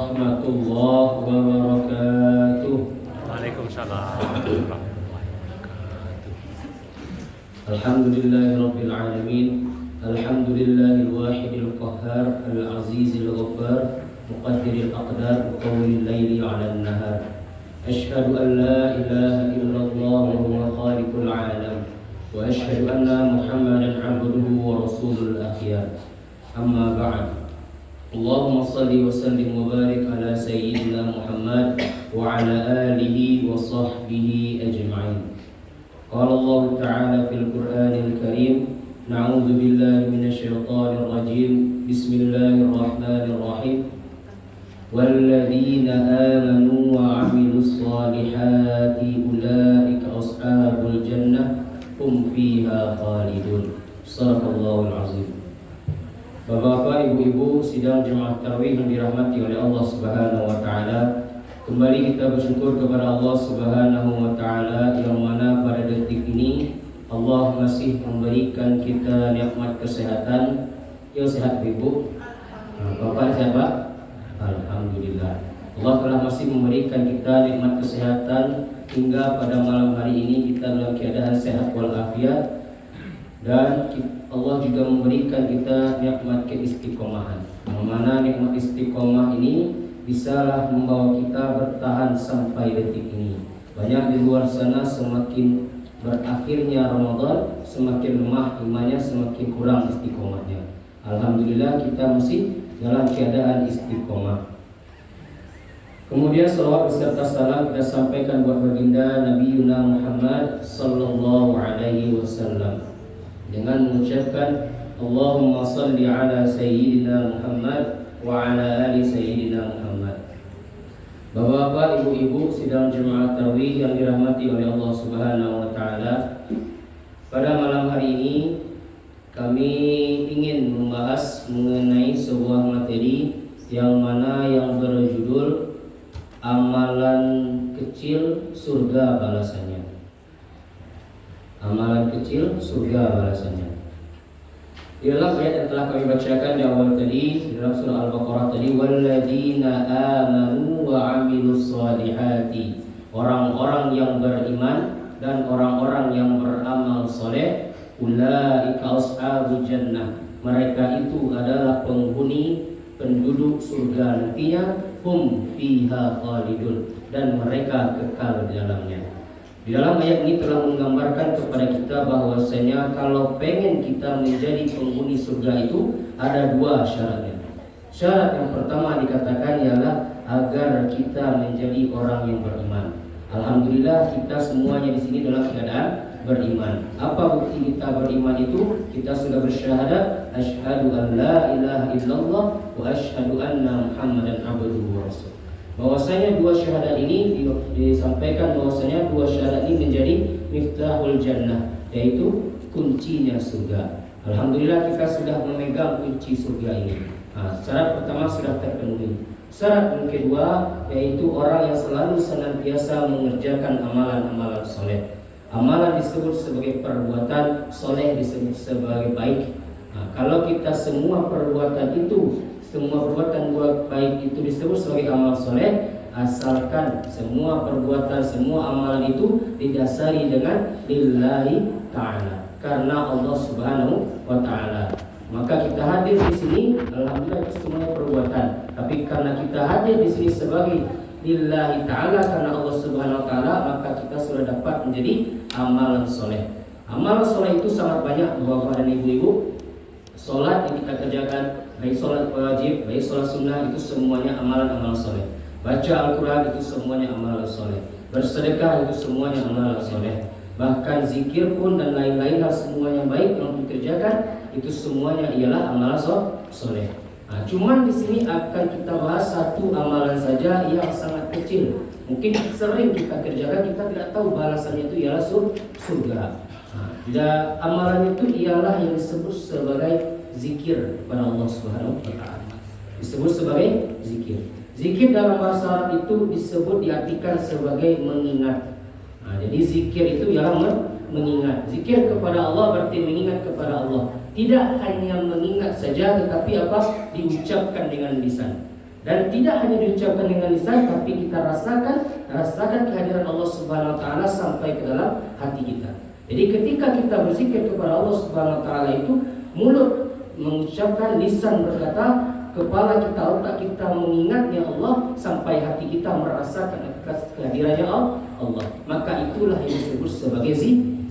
warahmatullahi wabarakatuh. Waalaikumsalam warahmatullahi wabarakatuh. Alhamdulillahirabbil alamin. Alhamdulillahil wahidil qahhar, al-azizil ghaffar, muqaddiril aqdar, muqawwilil laili 'alan nahar. Asyhadu an la ilaha illallah wa huwa khaliqul alam. Wa asyhadu anna Muhammadan 'abduhu wa rasulul akhyar. Amma ba'd. Allahumma salli wa sallim wa barik ala sayyidina Muhammad wa ala alihi wa sahbihi ajma'in. Qala Allah Ta'ala fil Qur'anil Karim, na'udzu billahi minasy syaithanir rajim. Bismillahirrahmanirrahim. Walladzina amanu wa 'amilus shalihati ulaika ashabul jannah hum fiha khalidun. Shadaqallahul azim. Bapak-bapak, ibu-ibu, sidang jemaah tarawih yang dirahmati oleh Allah Subhanahu wa taala. Kembali kita bersyukur kepada Allah Subhanahu wa taala yang mana pada detik ini Allah masih memberikan kita nikmat kesehatan. Ya, sehat ibu. Bapak siapa? Alhamdulillah. Allah telah masih memberikan kita nikmat kesehatan hingga pada malam hari ini kita dalam keadaan sehat walafiat, dan Allah juga memberikan kita nikmat keistiqomahan. Yang mana nikmat istiqomah ini bisalah membawa kita bertahan sampai detik ini. Banyak di luar sana semakin berakhirnya Ramadan, semakin lemah imannya, semakin kurang istiqomahnya. Alhamdulillah kita masih dalam keadaan istiqomah. Kemudian salawat beserta salam kita sampaikan buat baginda Nabi Muhammad sallallahu alaihi wasallam dengan mengucapkan Allahumma salli ala sayyidina Muhammad wa ala ali sayyidina Muhammad. Bapak-bapak, ibu-ibu, sidang jemaah tarawih yang dirahmati oleh Allah Subhanahu wa taala. Pada malam hari ini kami ingin membahas mengenai sebuah materi yang mana yang berjudul amalan kecil surga balasannya. Amalan kecil surga balasannya. Di dalam ayat yang telah kami bacakan di awal tadi, di dalam surah Al-Baqarah tadi, walladzina amanu wa 'amilus shalihati, orang-orang yang beriman dan orang-orang yang beramal soleh, ulaika ashabul jannah, mereka itu adalah penghuni penduduk surga nantinya, hum fiha khalidun, dan mereka kekal di dalamnya. Di dalam ayat ini telah menggambarkan kepada kita bahwasanya kalau pengen kita menjadi penghuni surga itu ada dua syaratnya. Syarat yang pertama dikatakan ialah agar kita menjadi orang yang beriman. Alhamdulillah kita semuanya di sini dalam keadaan beriman. Apa bukti kita beriman itu? Kita sudah bersyahadat asyhadu an la ilaha illallah wa asyhadu anna Muhammadan abduhu wa rasuluh. Bahwasanya dua syahadat ini disampaikan bahwasanya dua syahadat ini menjadi miftahul jannah, yaitu kuncinya surga. Alhamdulillah kita sudah memegang kunci surga ini. Syarat pertama sudah terpenuhi. Syarat yang kedua yaitu orang yang selalu senantiasa mengerjakan amalan-amalan soleh. Amalan disebut sebagai perbuatan, soleh disebut sebagai baik. Kalau kita semua perbuatan baik itu disebut sebagai amal soleh, asalkan semua perbuatan, semua amalan itu didasari dengan lillahi ta'ala, karena Allah Subhanahu wa ta'ala. Maka kita hadir di sini, alhamdulillah itu semua perbuatan. Tapi karena kita hadir di sini sebagai lillahi ta'ala, karena Allah Subhanahu wa ta'ala, maka kita sudah dapat menjadi amalan soleh. Amalan soleh itu sangat banyak, bapak dan ibu-ibu. Solat yang kita kerjakan, baik solat wajib, baik solat sunnah, itu semuanya amalan-amalan soleh. Baca Al-Quran itu semuanya amalan soleh. Bersedekah itu semuanya amalan soleh. Bahkan zikir pun dan lain-lain hal semua yang baik yang dikerjakan itu semuanya ialah amalan soleh. Cuman di sini akan kita bahas satu amalan saja yang sangat kecil. Mungkin sering kita kerjakan, kita tidak tahu balasannya itu ialah surga. Dan amalan itu ialah yang disebut sebagai zikir kepada Allah Subhanahu wa taala. Disebut sebagai zikir. Zikir dalam bahasa Arab itu disebut diartikan sebagai mengingat. Jadi zikir itu ialah mengingat. Zikir kepada Allah berarti mengingat kepada Allah. Tidak hanya mengingat saja, tetapi apa? Diucapkan dengan lisan. Dan tidak hanya diucapkan dengan lisan, tapi kita rasakan kehadiran Allah Subhanahu wa taala sampai ke dalam hati kita. Jadi ketika kita berzikir kepada Allah Subhanahu wa taala itu, mulut mengucapkan, lisan berkata, kepala kita, otak kita mengingatnya Allah, sampai hati kita merasakan kehadirannya Allah. Maka itulah yang disebut sebagai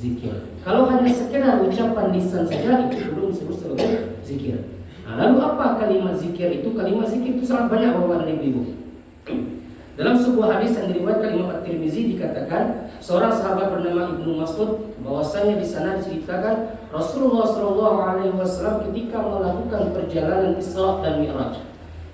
zikir. Kalau hanya sekedar ucapan lisan saja, itu belum disebut sebagai zikir. Nah, lalu apa kalimat zikir itu? Kalimat zikir itu sangat banyak bapak dan ibu. Dalam sebuah hadis yang diriwayatkan Imam At-Tirmizi dikatakan seorang sahabat bernama Ibnu Mas'ud, bahwasanya di sana diceritakan Rasulullah SAW ketika melakukan perjalanan Isra dan Mi'raj.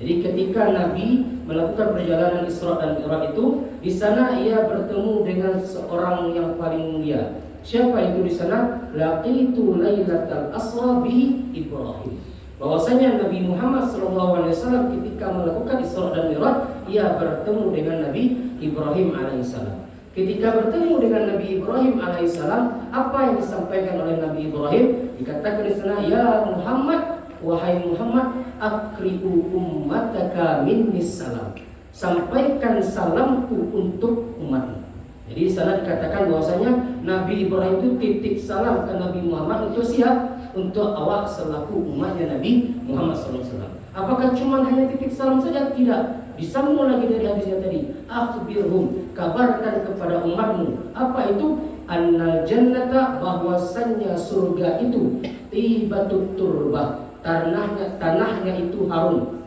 Jadi ketika Nabi melakukan perjalanan Isra dan Mi'raj itu, di sana ia bertemu dengan seorang yang paling mulia. Siapa itu di sana? Laqitu lailatal asra bi Ibrahim. Bahwasanya Nabi Muhammad SAW ketika melakukan Isra dan Mi'raj, ia bertemu dengan Nabi Ibrahim alaihissalam. Ketika bertemu dengan Nabi Ibrahim alaihissalam, apa yang disampaikan oleh Nabi Ibrahim? Dikatakan di sana, ya Muhammad, wahai Muhammad, akri'u ummataka minnis salam. Sampaikan salamku untuk umatmu. Jadi di sana dikatakan bahwasanya Nabi Ibrahim itu titip salam ke Nabi Muhammad untuk siapa? Untuk awak selaku umatnya Nabi Muhammad SAW. Apakah cuma hanya titip salam saja? Tidak. Disambung lagi dari hadisnya tadi. Akhbirhum, kabarkan kepada umatmu. Apa itu? Annal jannata, bahwasannya surga itu tibatut turbah, tanahnya itu harum.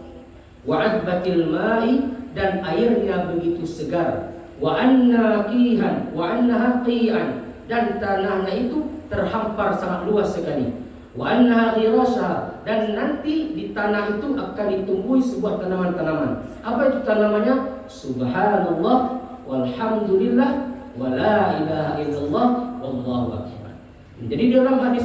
Wa'adbatil ma'i, dan airnya begitu segar. Wa annaha qi'an, dan tanahnya itu terhampar sangat luas sekali. Wa annaha ghirasha, dan nanti di tanah itu akan ditumbuhi sebuah tanaman-tanaman. Apa itu tanamannya? Subhanallah walhamdulillah wa la ilaha illallah wallahu akbar. Jadi dalam hadis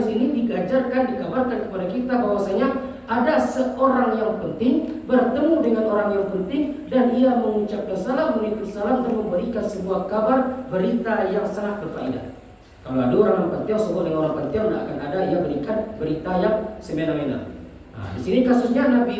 ini dikabarkan kepada kita bahwasanya ada seorang yang penting bertemu dengan orang yang penting, dan ia mengucapkan salam, menitip salam, dan memberikan sebuah kabar, berita yang sangat berfaedah. Kalau ada orang penting, sebut dengan orang penting, tidak akan ada ia berikan berita yang semena-mena. Nah, di sini kasusnya Nabi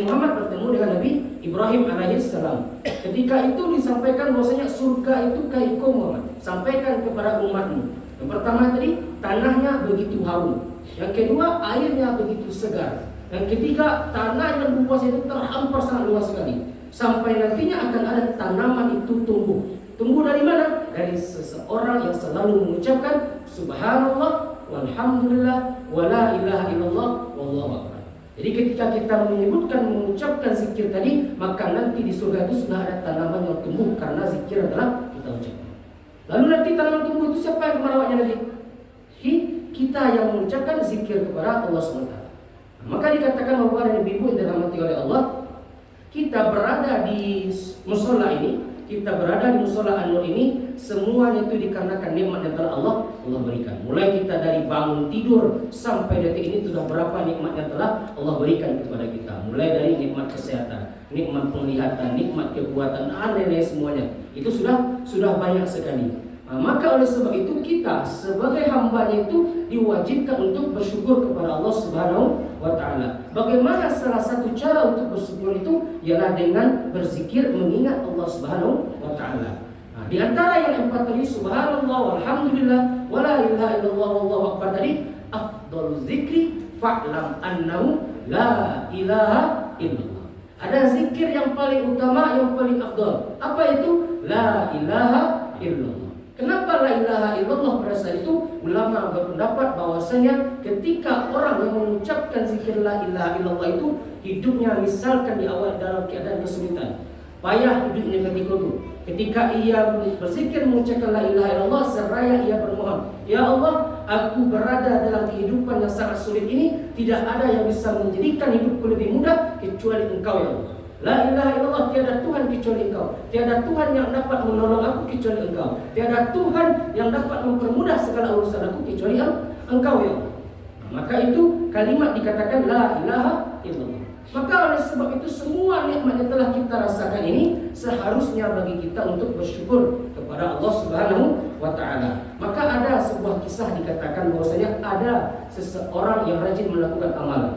Muhammad bertemu dengan Nabi Ibrahim alaihissalam. Ketika itu disampaikan bahwasanya surga itu kaiko Muhammad, sampaikan kepada umatmu. Yang pertama tadi, tanahnya begitu harum. Yang kedua, airnya begitu segar. Yang ketiga, tanah yang luas itu terhampar sangat luas sekali. Sampai nantinya akan ada tanaman itu tumbuh. Tumbuh dari mana? Dari seseorang yang selalu mengucapkan Subhanallah walhamdulillah wa la ilaha illallah wallahu akbar. Jadi ketika kita mengucapkan zikir tadi, maka nanti di surga itu sudah ada tanaman yang tumbuh karena zikir adalah kita ucapkan. Lalu nanti tanaman tumbuh itu siapa yang merawatnya nanti? Kita yang mengucapkan zikir kepada Allah SWT. Maka dikatakan bahwa ada ibu yang dirahmati oleh Allah, kita berada di musola ini, kita berada di musola An-Nur ini, semuanya itu dikarenakan nikmat yang telah Allah berikan. Mulai kita dari bangun tidur sampai detik ini sudah berapa nikmat yang telah Allah berikan kepada kita. Mulai dari nikmat kesehatan, nikmat penglihatan, nikmat kekuatan, lain-lain semuanya. Itu sudah banyak sekali. Maka oleh sebab itu kita sebagai hambanya itu diwajibkan untuk bersyukur kepada Allah Subhanahu wa taala. Bagaimana salah satu cara untuk bersyukur itu ialah dengan berzikir mengingat Allah Subhanahu wa taala. Di antara yang empat tadi, subhanallah walhamdulillah wa la ilaha illallah wallahu akbar tadi, afdhalul zikri fa'lam annahu la ilaha illallah. Ada zikir yang paling utama, yang paling afdal. Apa itu? La ilaha illallah. Kenapa la ilaha illallah berasal itu? Ulama berpendapat bahwasanya ketika orang yang mengucapkan zikir la ilaha illallah itu hidupnya misalkan di awal dalam keadaan kesulitan, payah hidupnya ketika itu. Ketika ia berzikir mengucapkan la ilaha illallah, seraya ia bermohon, ya Allah, aku berada dalam kehidupan yang sangat sulit ini, tidak ada yang bisa menjadikan hidupku lebih mudah kecuali Engkau ya Allah. La ilaha illallah, tiada Tuhan kecuali Engkau. Tiada Tuhan yang dapat menolong aku kecuali Engkau. Tiada Tuhan yang dapat mempermudah segala urusan aku kecuali Engkau ya Allah. Maka itu kalimat dikatakan la ilaha illallah. Maka oleh sebab itu semua nikmat yang telah kita rasakan ini seharusnya bagi kita untuk bersyukur kepada Allah Subhanahu wa taala. Maka ada sebuah kisah dikatakan bahwasanya ada seseorang yang rajin melakukan amalan.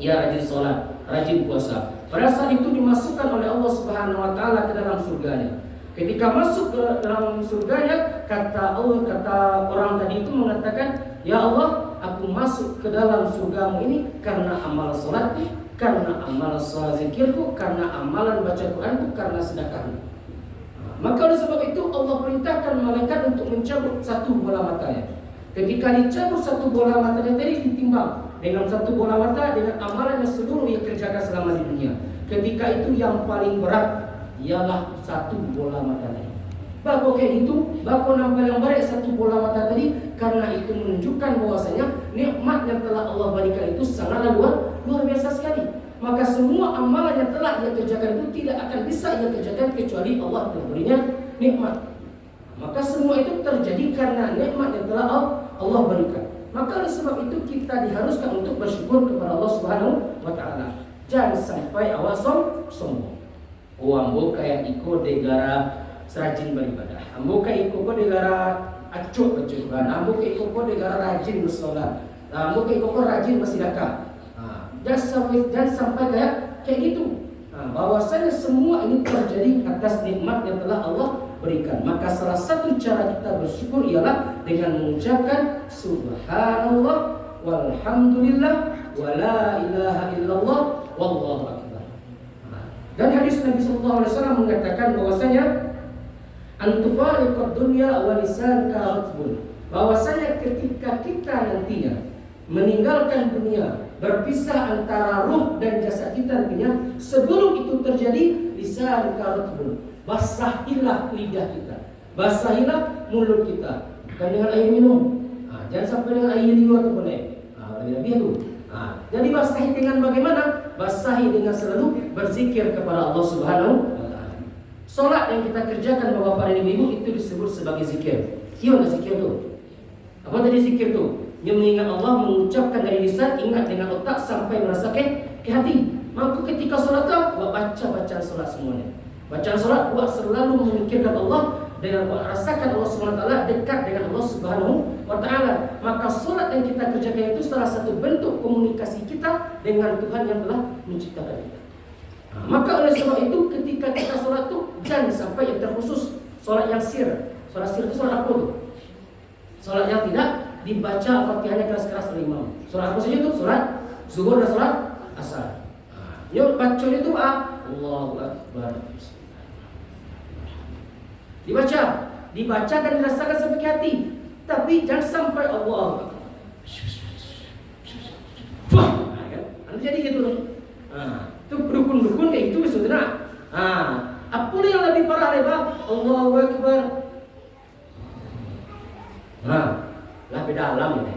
Ia rajin sholat, rajin puasa. Pada saat itu dimasukkan oleh Allah Subhanahu wa taala ke dalam surganya. Ketika masuk ke dalam surganya, kata orang tadi itu mengatakan, "Ya Allah, aku masuk ke dalam surgamu ini karena amal salatku, karena amal zikirku, karena amalan baca Qur'anku, karena sedekahku." Maka oleh sebab itu Allah perintahkan malaikat untuk mencabut satu bola matanya. Ketika dicabut satu bola matanya tadi, ditimbang dengan satu bola mata dengan amalan yang seluruh ia kerjakan selama di dunia. Ketika itu yang paling berat ialah satu bola mata tadi. Bako kayak gitu, bako nampak yang berat satu bola mata tadi, karena itu menunjukkan bahwasanya nikmat yang telah Allah berikan itu sangatlah luar biasa sekali. Maka semua amalan yang telah ia kerjakan itu tidak akan bisa ia kerjakan kecuali Allah telah berinya nikmat. Maka semua itu terjadi karena nikmat yang telah Allah berikan. Maka oleh sebab itu kita diharuskan untuk bersyukur kepada Allah Subhanahu wa taala. Jangan sampai awak sombong. Ambo kayak iko negara serajin beribadah. Ambo kayak iko negara acuk berjualan. Ambo kayak iko negara rajin bersolat. Ambo kayak iko rajin bersedekah. Jangan sampai kayak gitu. Bahwasanya semua ini terjadi atas nikmat yang telah Allah berikan. Maka salah satu cara kita bersyukur ialah dengan mengucapkan subhanallah walhamdulillah wala ilaha illallah wallahu akbar. Dan hadis Nabi sallallahu alaihi wasallam mengatakan bahwasanya antufariqad dunya wa lisanka ratbun. Bahwasanya ketika kita nantinya meninggalkan dunia, berpisah antara ruh dan jasad kita nantinya, sebelum itu terjadi lisanka ratbun. Basahilah lidah kita, basahilah mulut kita, bukan dengan air minum. Jangan sampai dengan air liur atau boleh. Lebih itu. Jadi basahi dengan bagaimana? Basahi dengan selalu berzikir kepada Allah Subhanahu wa taala. Salat yang kita kerjakan Bapak dan Ibu itu disebut sebagai zikir. Iya zikir itu. Apa tadi zikir itu? Yang mengingat Allah, mengucapkan dari lisan, ingat dengan otak sampai merasakan ke hati. Maka ketika salat buat baca bacaan salat semuanya. Bacaan salat buat selalu memikirkan Allah, dengan rasakan Allah Subhanahu wa taala, dekat dengan Allah Subhanahu wa taala. Maka salat yang kita kerjakan itu salah satu bentuk komunikasi kita dengan Tuhan yang telah menciptakan kita. Maka oleh sebab itu ketika kita salat itu jangan sampai yang terkhusus salat yang sir. Salat sir itu salat apa tuh? Salat yang tidak dibaca Fatihahnya keras-keras oleh imam. Salat apa saja itu? Salat zuhur dan salat asar. Yuk bacanya itu Allahu Akbar. Dibaca dan dirasakan sampai ke hati. Tapi jangan sampai Allah. Nanti jadi gitu loh. Itu dukun-dukun kayak itu saudara. Apa yang lebih parah lebar? Allahu Akbar. Lebih dalam ini.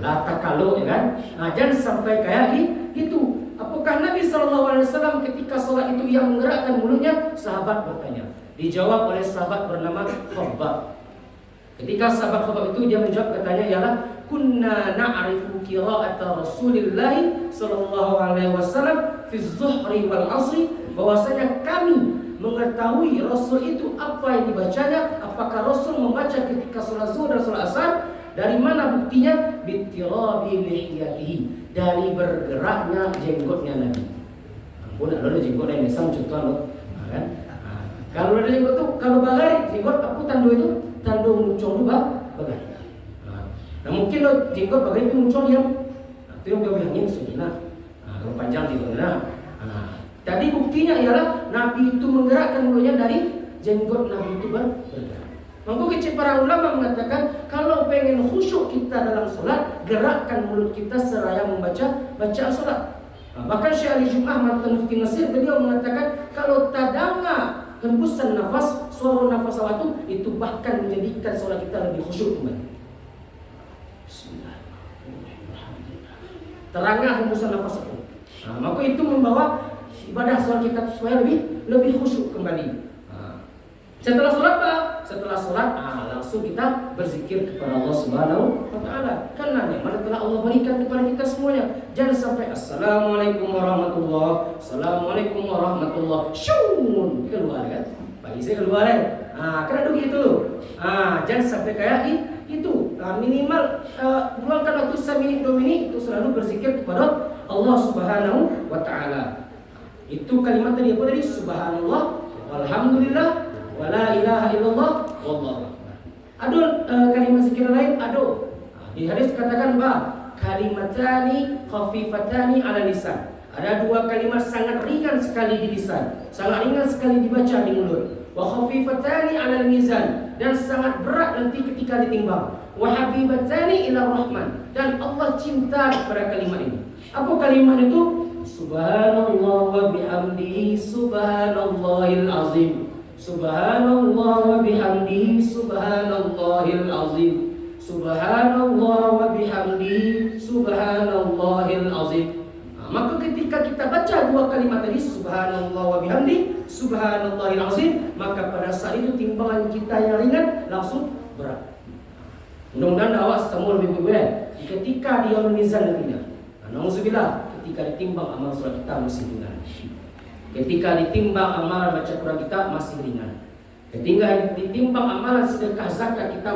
La takalu ya kan? Jangan sampai kayak gitu. Apakah Nabi SAW ketika sholat itu yang menggerakkan mulutnya? Sahabat bertanya. Dijawab oleh sahabat bernama Khabbab. Ketika sahabat Khabbab itu dia menjawab, katanya ialah kunna na'rifu qira'ata Rasulillah sallallahu alaihi wasallam fi zuhri wal asri, bahwasanya kami mengetahui Rasul itu apa yang dibacanya, apakah Rasul membaca ketika salat zuhur dan salat asar. Dari mana buktinya? Bitirabi lihiyatihi, dari bergeraknya jenggotnya Nabi. Ampun, ada jenggot yang besar contoh loh, kan? Kalau ada jenggot tuh, kalau bagai jenggot apa tando itu? Tando muncul bagai. Nah mungkin lo jenggot bagai itu muncul diam. Itu yang bilangin sunnah. Kalau panjang juga tadi buktinya ialah Nabi itu menggerakkan mulutnya dari jenggot Nabi itu bergerak. Maka para ulama mengatakan kalau pengen khusyuk kita dalam sholat, gerakkan mulut kita seraya membaca bacaan sholat. Bahkan Syekh Ali Jum'ah mantan Mufti Nasir, beliau mengatakan kalau tadanga hembusan nafas, suara nafas awak itu bahkan menjadikan sholat kita lebih khusyuk kembali. Bismillahirrahmanirrahim. Terangnya hembusan nafas itu. Maka itu membawa ibadah sholat kita supaya lebih khusyuk kembali. Setelah sholat Setelah sholat langsung kita berzikir kepada Allah Subhanahu wa taala. Karena nikmat telah Allah berikan kepada kita semuanya. Jangan sampai assalamualaikum warahmatullahi, assalamualaikum warahmatullahi, syun keluar kan? Bagi saya keluar kan? Kena begitu. Jangan sampai kayak itu. Minimal luangkan waktu 1 menit 2 menit itu selalu berzikir kepada Allah Subhanahu wa taala. Itu kalimat tadi apa tadi? Subhanallah, walhamdulillah, wala ilaha illallah, wallahu akbar. Ada kalimat zikir lain? Ada. Di hadis katakan bahwa kalimatani khafifatani ala lisan. Ada dua kalimat sangat ringan sekali di lisan, sangat ringan sekali dibaca di mulut. Wa khafifatani ala mizan, dan sangat berat nanti ketika ditimbang. Wa habibatani ila rahman, dan Allah cinta kepada kalimat ini. Apa kalimat itu? Subhanallah wa bihamdihi subhanallahil azim. Subhanallah wa bihamdihi subhanallahil azim. Subhanallah wa bihamdihi subhanallahil azim. Maka ketika kita baca dua kalimat tadi, subhanallah wa bihamdihi subhanallahil azim, maka pada saat itu timbangan kita yang ringan langsung berat. Mudah-mudahan awas semua lebih berat ketika dia memizan nantinya. Nauzubillah, ketika ditimbang amal sholat kita masih ringan. Ketika ditimbang amalan baca Quran kita masih ringan. Ketika ditimbang amalan sedekah zakat kita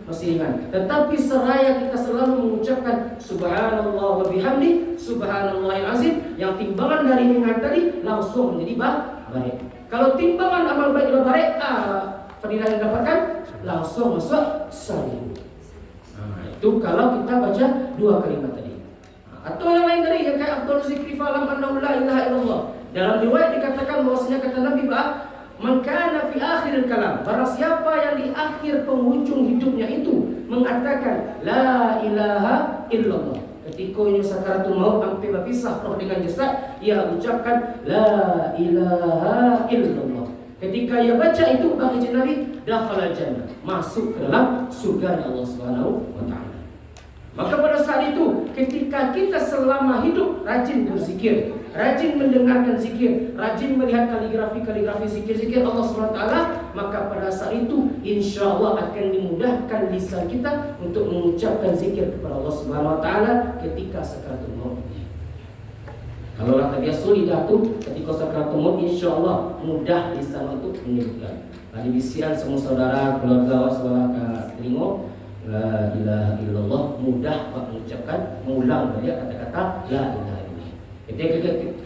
masih ringan. Tetapi seraya kita selalu mengucapkan subhanallah wa bihamdi subhanallahil azim, yang timbangan dari ringan tadi langsung menjadi baik. Kalau timbangan amal baik adalah baik, fadilah yang dapatkan langsung masuk 1000. Itu kalau kita baca dua kalimat tadi. Atau yang lain dari yang kayak afdhaluz zikri fa'lam annahu la ilaha illallah. Dalam riwayat dikatakan bahwasanya kata Nabi man kana fi akhiril kalam, barang siapa yang di akhir penghujung hidupnya itu mengatakan la ilaha illallah, ketika sakaratul maut sampai berpisah roh dengan jasad, ia ucapkan la ilaha illallah. Ketika ia baca itu, bagi Nabi, dakhala jannah, masuk ke dalam surga Allah Subhanahu wa taala. Maka pada saat itu, ketika kita selama hidup rajin berzikir, rajin mendengarkan zikir, rajin melihat kaligrafi zikir-zikir Allah SWT, maka pada saat itu insya Allah akan dimudahkan lisan kita untuk mengucapkan zikir kepada Allah SWT ketika sakaratul maut. Kalau kata biasa lidah itu ketika sakaratul maut, insya Allah mudah lisan untuk menyebutkan. Tadi bisian semua saudara, keluarga, saudara telinga, la ilaha illallah, mudah mengucapkan, mengulang dari kata-kata la ilaha illallah.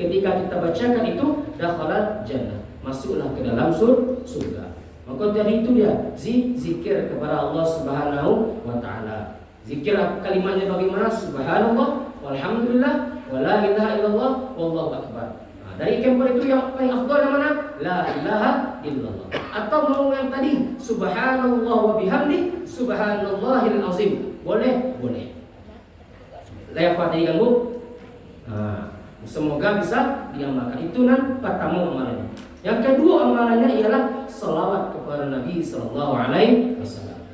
Ketika kita bacakan itu, dakhalal jannah, masuklah ke dalam surga. Maka dari itu dia zikir kepada Allah Subhanahu wa taala. Zikir kalimatnya bagaimana? Subhanallah, walhamdulillah, wala ilaha illallah, wallahu akbar. Dari kemper itu yang paling afdal yang mana? La ilaha illallah. Atau mau yang tadi subhanallah wa bihamdi subhanallahil azim. Boleh? Boleh. Lafaz tadi ganggu? Semoga bisa diamalkan. Itu pertama amalannya. Yang kedua amalannya ialah selawat kepada Nabi sallallahu alaihi wasallam.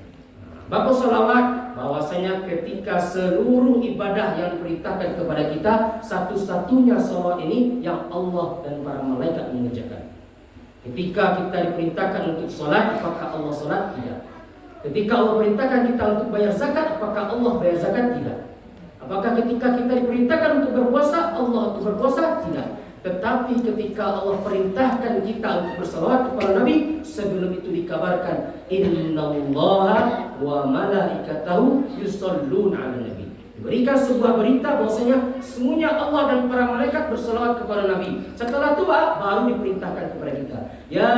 Bapa selawat, bahwasanya ketika seluruh ibadah yang diperintahkan kepada kita, satu-satunya selawat ini yang Allah dan para malaikat mengerjakan. Ketika kita diperintahkan untuk sholat, apakah Allah sholat? Tidak. Ketika Allah perintahkan kita untuk bayar zakat, apakah Allah bayar zakat? Tidak. Apakah ketika kita diperintahkan untuk berpuasa, Allah untuk berpuasa? Tidak. Tetapi ketika Allah perintahkan kita untuk bersalawat kepada Nabi, sebelum itu dikabarkan innallaha wa malaikatahu yusholluna 'alan nabi. Diberikan sebuah berita bahwasanya semuanya Allah dan para malaikat bersalawat kepada Nabi. Setelah itu baru diperintahkan kepada kita. Ya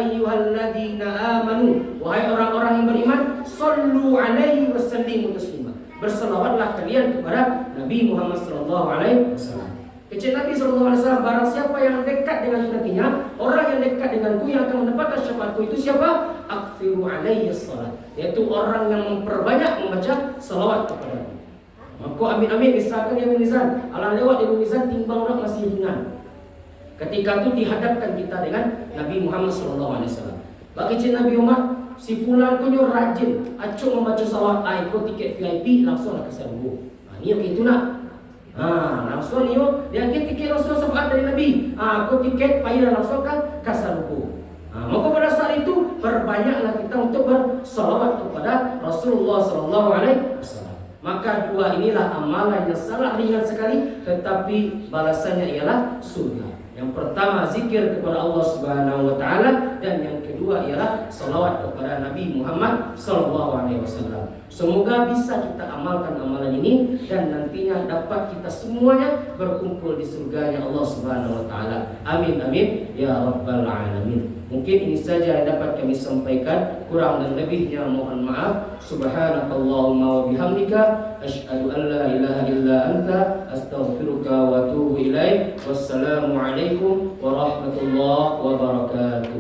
ayyuhalladzina amanu, wahai orang-orang yang beriman, shallu 'alaihi wasallimu taslima. Bersalawatlah kalian kepada Nabi Muhammad sallallahu alaihi wasallam. Kecil Nabi SAW, barang siapa yang dekat dengan nantinya, orang yang dekat denganku yang akan mendapatkan syafaatku itu siapa? Akfiru alaihi salat, yaitu orang yang memperbanyak membaca salawat kepada Nabi. Maka amin-amin, misalkan yang mizan, alam lewat yang mizan, timbang orang masih ringan. Ketika itu dihadapkan kita dengan Nabi Muhammad SAW. Bagi kecil Nabi Umar, si fulan punya rajin, acuk membaca salawat, ikut tiket VIP, langsung ke serbu. Ini yang itu nak. Langsung dia tiket langsung syafaat dari Nabi. Aku tiket payah langsung kan kasar ruku. Maka pada saat itu perbanyaklah kita untuk bersalawat kepada Rasulullah sallallahu alaihi wasallam. Maka dua inilah amalan yang sangat ringan sekali, tetapi balasannya ialah surga. Yang pertama zikir kepada Allah Subhanahu wa taala, dan yang kedua ialah salawat kepada Nabi Muhammad sallallahu alaihi wasallam. Semoga bisa kita amalkan amalan ini dan nantinya dapat kita semuanya berkumpul di surganya Allah Subhanahu wa taala. Amin amin ya rabbal alamin. Mungkin ini saja yang dapat kami sampaikan, kurang dan lebihnya mohon maaf. Subhanakallahumma wa bihamdika asyhadu an la ilaha illa anta astaghfiruka wa atubu ilaik. Wassalamu alaikum warahmatullahi wabarakatuh.